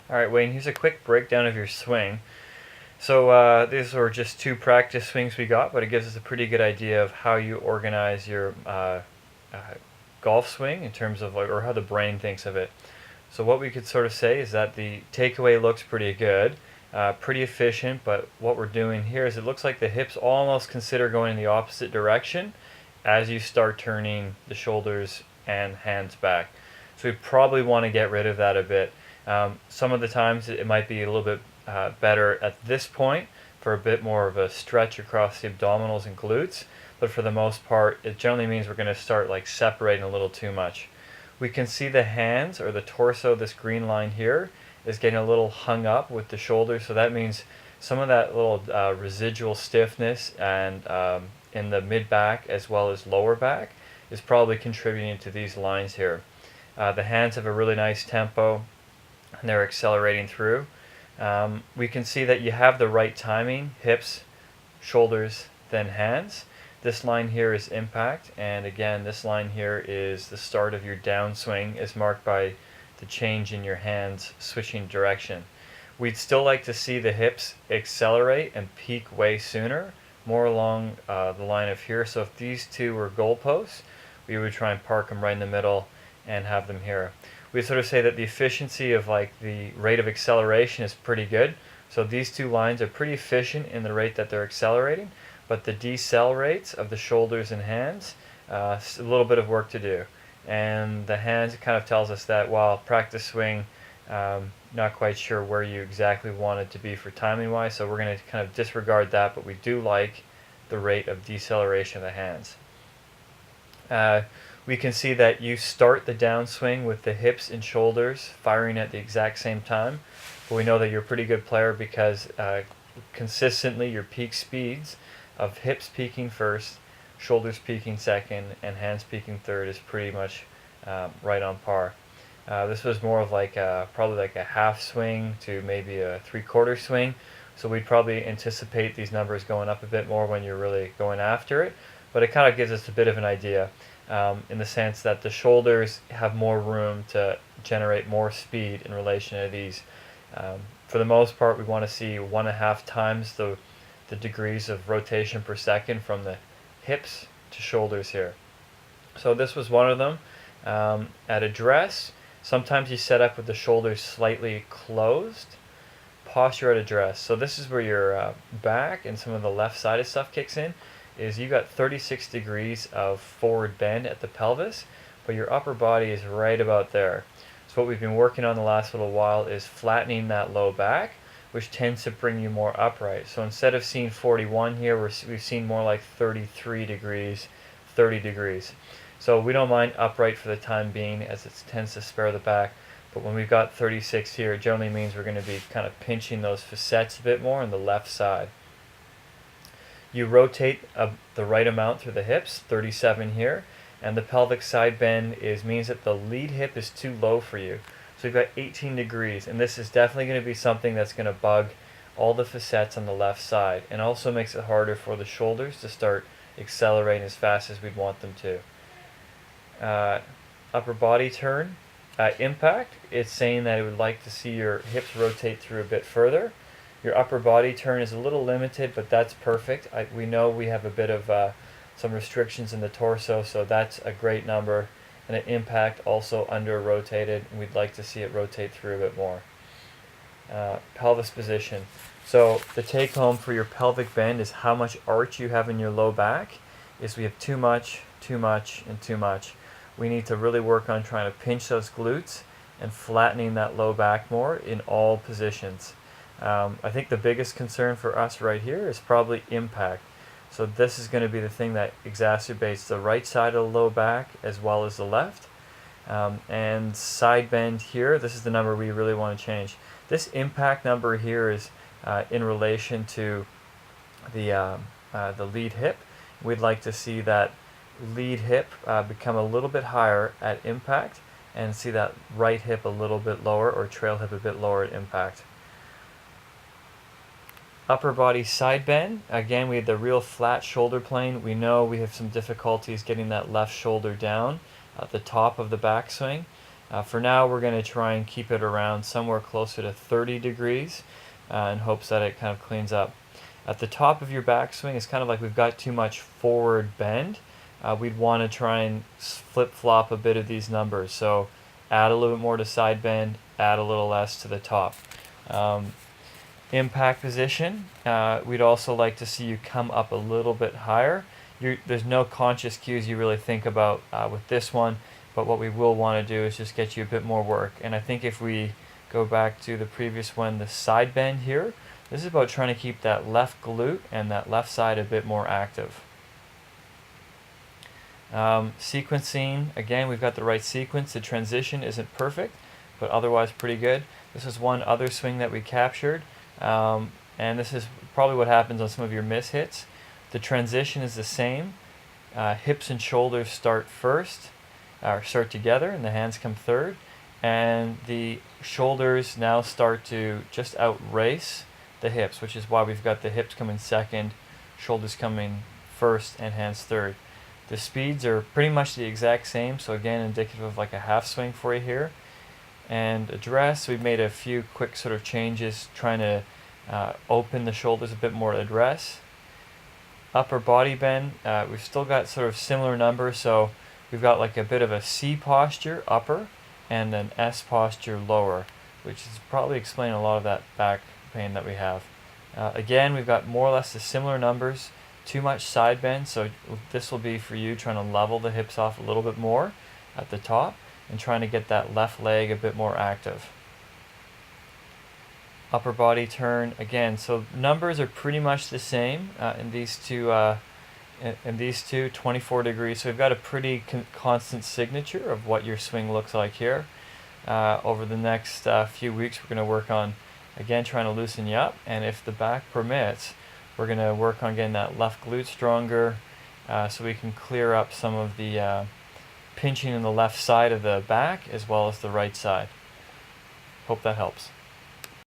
Alright, Wayne, here's a quick breakdown of your swing. So these were just two practice swings we got, but it gives us a pretty good idea of how you organize your uh, golf swing in terms of or how the brain thinks of it. So what we could sort of say is that the takeaway looks pretty good, pretty efficient, but what we're doing here is it looks like the hips almost consider going in the opposite direction as you start turning the shoulders and hands back. So we probably want to get rid of that a bit. Some of the times it might be a little bit better at this point for a bit more of a stretch across the abdominals and glutes, but for the most part it generally means we're going to start like separating a little too much. We can see the hands or the torso, this green line here, is getting a little hung up with the shoulders, so that means some of that little residual stiffness and in the mid back as well as lower back is probably contributing to these lines here. The hands have a really nice tempo and they're accelerating through. We can see that you have the right timing, hips, shoulders, then hands. This line here is impact, and again this line here is the start of your downswing, is marked by the change in your hands switching direction. We'd still like to see the hips accelerate and peak way sooner, more along the line of here. So if these two were goalposts, we would try and park them right in the middle and have them here. We sort of say that the efficiency of like the rate of acceleration is pretty good. So these two lines are pretty efficient in the rate that they're accelerating, but the decel rates of the shoulders and hands, a little bit of work to do. And the hands kind of tells us that while practice swing, not quite sure where you exactly want it to be for timing wise, so we're going to kind of disregard that, but we do like the rate of deceleration of the hands. We can see that you start the downswing with the hips and shoulders firing at the exact same time, but we know that you're a pretty good player because consistently your peak speeds of hips peaking first, shoulders peaking second, and hands peaking third is pretty much right on par. This was more of like probably like a half swing to maybe a 3/4 swing, so we'd probably anticipate these numbers going up a bit more when you're really going after it, but it kind of gives us a bit of an idea in the sense that the shoulders have more room to generate more speed in relation to these. For the most part, we want to see 1.5 times the degrees of rotation per second from the hips to shoulders here. So this was one of them. At address, sometimes you set up with the shoulders slightly closed. Posture at address. So this is where your back and some of the left sided stuff kicks in. Is you got 36 degrees of forward bend at the pelvis, but your upper body is right about there. So what we've been working on the last little while is flattening that low back, which tends to bring you more upright. So instead of seeing 41 here, we've seen more like 33 degrees, 30 degrees. So we don't mind upright for the time being, as it tends to spare the back. But when we've got 36 here, it generally means we're going to be kind of pinching those facets a bit more on the left side. You rotate the right amount through the hips, 37 here, and the pelvic side bend means that the lead hip is too low for you. So you've got 18 degrees, and this is definitely going to be something that's going to bug all the facets on the left side, and also makes it harder for the shoulders to start accelerating as fast as we'd want them to. Upper body turn, impact, it's saying that it would like to see your hips rotate through a bit further. Your upper body turn is a little limited, but that's perfect. We know we have a bit of some restrictions in the torso, so that's a great number. And an impact also under rotated, and we'd like to see it rotate through a bit more. Pelvis position. So the take home for your pelvic bend is how much arch you have in your low back. We have too much, and too much. We need to really work on trying to pinch those glutes and flattening that low back more in all positions. I think the biggest concern for us right here is probably impact. So this is going to be the thing that exacerbates the right side of the low back as well as the left. And side bend here, this is the number we really want to change. This impact number here is in relation to the lead hip. We'd like to see that lead hip become a little bit higher at impact, and see that right hip a little bit lower, or trail hip a bit lower at impact. Upper body side bend, again we have the real flat shoulder plane. We know we have some difficulties getting that left shoulder down at the top of the backswing, For now, we're going to try and keep it around somewhere closer to 30 degrees in hopes that it kind of cleans up. At the top of your backswing, it's kind of like we've got too much forward bend. We'd want to try and flip-flop a bit of these numbers. So add a little bit more to side bend, add a little less to the top. Impact position, we'd also like to see you come up a little bit higher. There's no conscious cues you really think about with this one, but what we will want to do is just get you a bit more work. And I think if we go back to the previous one, the side bend here, this is about trying to keep that left glute and that left side a bit more active. Sequencing, again, we've got the right sequence. The transition isn't perfect, but otherwise pretty good. This is one other swing that we captured, and this is probably what happens on some of your miss hits. The transition is the same. Hips and shoulders start first, or start together, and the hands come third. And the shoulders now start to just outrace the hips, which is why we've got the hips coming second, shoulders coming first, and hands third. The speeds are pretty much the exact same, so again, indicative of like a half swing for you here. And address, we've made a few quick sort of changes, trying to open the shoulders a bit more to address. Upper body bend, we've still got sort of similar numbers, so we've got like a bit of a C posture, upper, and an S posture, lower, which is probably explaining a lot of that back pain that we have. Again, we've got more or less the similar numbers. Too much side bend, so this will be for you trying to level the hips off a little bit more at the top and trying to get that left leg a bit more active. Upper body turn, again, so numbers are pretty much the same in these two, 24 degrees, so we've got a pretty constant signature of what your swing looks like here. Over the next few weeks, we're going to work on, again, trying to loosen you up, and if the back permits, we're going to work on getting that left glute stronger so we can clear up some of the pinching in the left side of the back as well as the right side. Hope that helps.